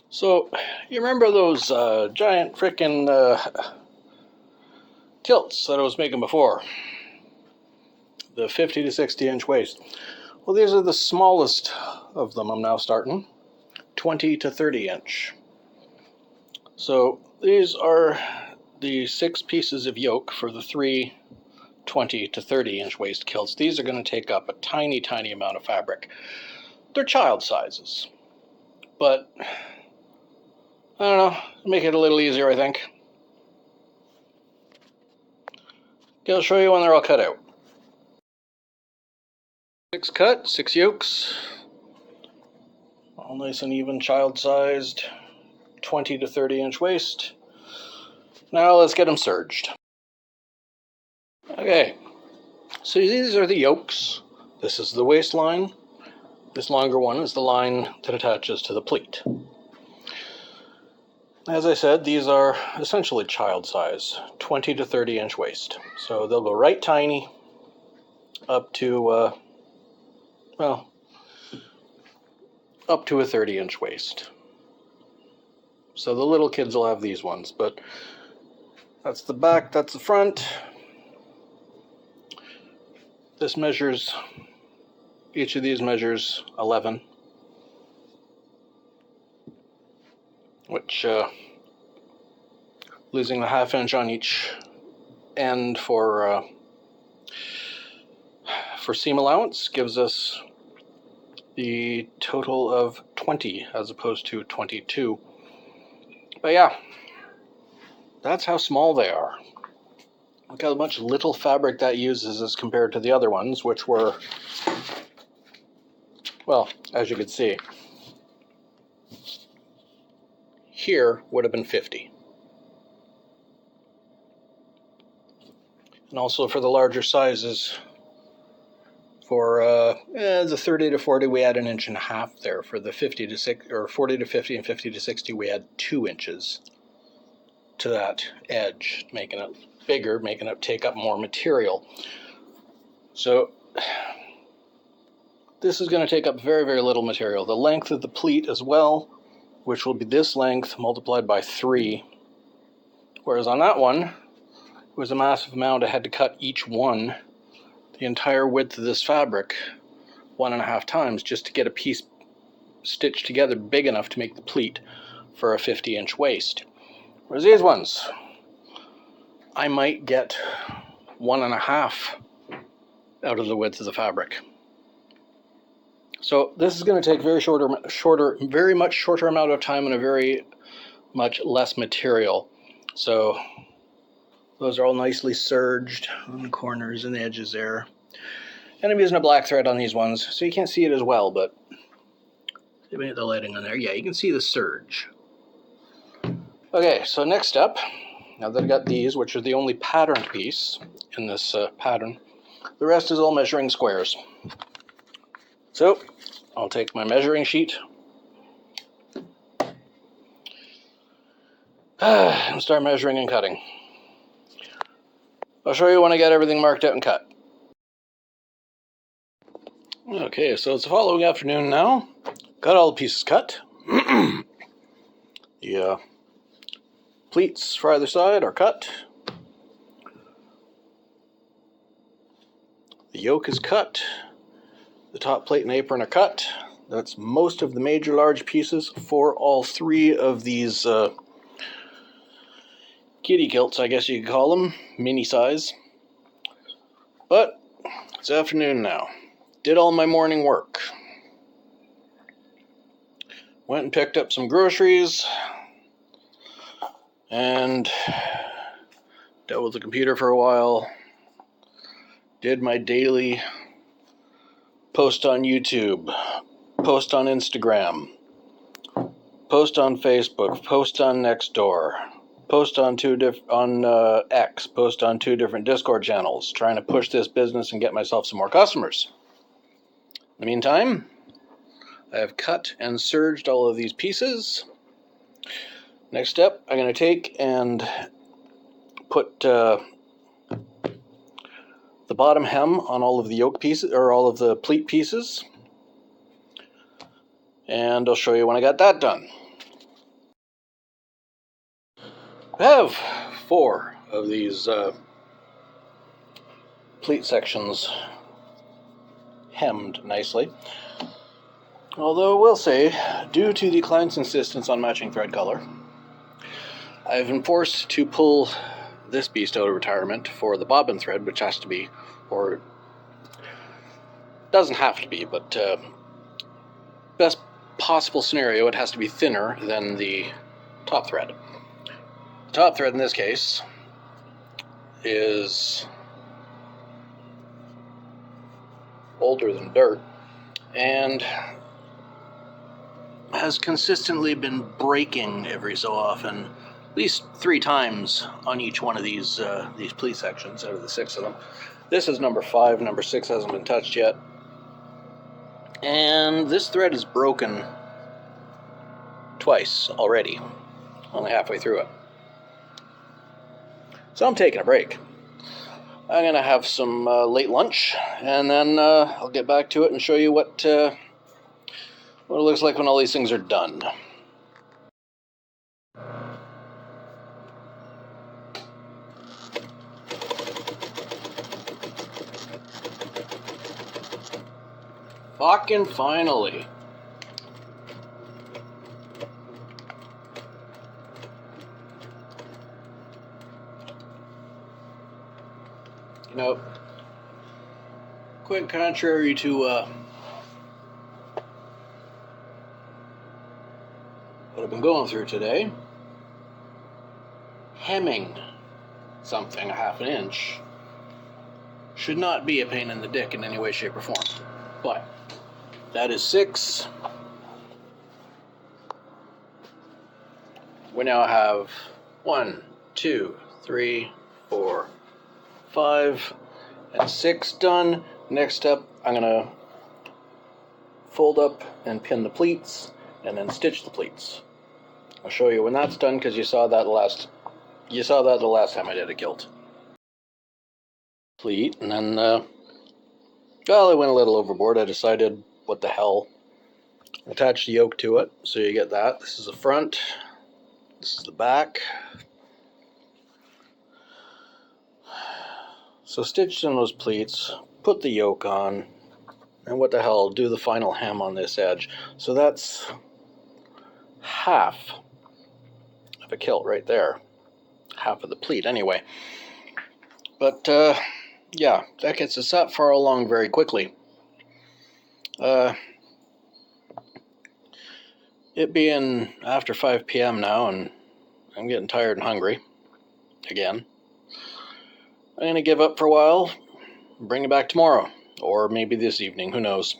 So, you remember those giant frickin' kilts that I was making before? The 50 to 60 inch waist. Well, these are the smallest of them I'm now starting. 20 to 30 inch. So, these are the 6 pieces of yoke for the 3 20 to 30 inch waist kilts. These are going to take up a tiny, tiny amount of fabric. They're child sizes. But, I don't know, make it a little easier, I think. Okay, I'll show you when they're all cut out. 6 cut, 6 yokes. All nice and even, child-sized. 20 to 30 inch waist. Now let's get them serged. Okay, so these are the yokes. This is the waistline. This longer one is the line that attaches to the pleat. As I said, these are essentially child size, 20 to 30 inch waist. So they'll go right tiny up to, up to a 30 inch waist. So the little kids will have these ones, but that's the back, that's the front. This measures, each of these measures 11, which losing a ½ inch on each end for seam allowance gives us the total of 20 as opposed to 22. But yeah, that's how small they are. Look how much little fabric that uses as compared to the other ones, which were, well, as you can see, here would have been 50. And also for the larger sizes, for the 30 to 40, we had 1.5 inches there. For the 50 to 60, or 40 to 50 and 50 to 60, we had 2 inches to that edge, making it bigger, making it take up more material. So this is going to take up very, very little material. The length of the pleat as well, which will be this length multiplied by 3. Whereas on that one, it was a massive amount. I had to cut each one, the entire width of this fabric, 1.5 times just to get a piece stitched together big enough to make the pleat for a 50 inch waist. Whereas these ones, I might get 1.5 out of the width of the fabric. So this is going to take very much shorter amount of time and a very much less material. So those are all nicely serged on the corners and the edges there. And I'm using a black thread on these ones, so you can't see it as well, but let me get the lighting on there. Yeah, you can see the serge. Okay, so next up, now that I got these, which are the only patterned piece in this pattern, the rest is all measuring squares. So I'll take my measuring sheet and start measuring and cutting. I'll show you when I get everything marked out and cut. Okay, so it's the following afternoon now. Got all the pieces cut. The pleats for either side are cut. The yoke is cut. The top plate and apron are cut. That's most of the major large pieces for all 3 of these kitty kilts, I guess you could call them, mini size. But it's afternoon now. Did all my morning work. Went and picked up some groceries and dealt with the computer for a while. Did my daily post on YouTube, post on Instagram, post on Facebook, post on Nextdoor, post on X, post on 2 different Discord channels, trying to push this business and get myself some more customers. In the meantime, I have cut and serged all of these pieces. Next step, I'm going to take and put the bottom hem on all of the yoke pieces, or all of the pleat pieces. And I'll show you when I got that done. I have 4 of these pleat sections hemmed nicely. Although I will say, due to the client's insistence on matching thread color, I've been forced to pull this beast out of retirement for the bobbin thread, which has to be, or doesn't have to be, but best possible scenario, it has to be thinner than the top thread. The top thread in this case is older than dirt and has consistently been breaking every so often, at least 3 times on each one of these pleat sections out of the 6 of them. This is number 5, number 6 hasn't been touched yet. And this thread is broken twice already, only halfway through it. So I'm taking a break. I'm going to have some late lunch, and then I'll get back to it and show you what it looks like when all these things are done. Fucking finally. You know, quite contrary to what I've been going through today, hemming something a half an inch should not be a pain in the dick in any way, shape, or form. But that is 6. We now have 1, 2, 3, 4, 5, and 6 done. Next up, I'm gonna fold up and pin the pleats, and then stitch the pleats. I'll show you when that's done, because you saw that the last time I did a kilt. Pleat, and then well, I went a little overboard. I decided, what the hell, attach the yoke to it, so you get that. This is the front, this is the back. So stitched in those pleats, put the yoke on, and what the hell, do the final hem on this edge. So that's half of a kilt right there. Half of the pleat anyway. But yeah, that gets us that far along very quickly. It being after 5 p.m. now, and I'm getting tired and hungry again, I'm going to give up for a while, bring it back tomorrow, or maybe this evening, who knows.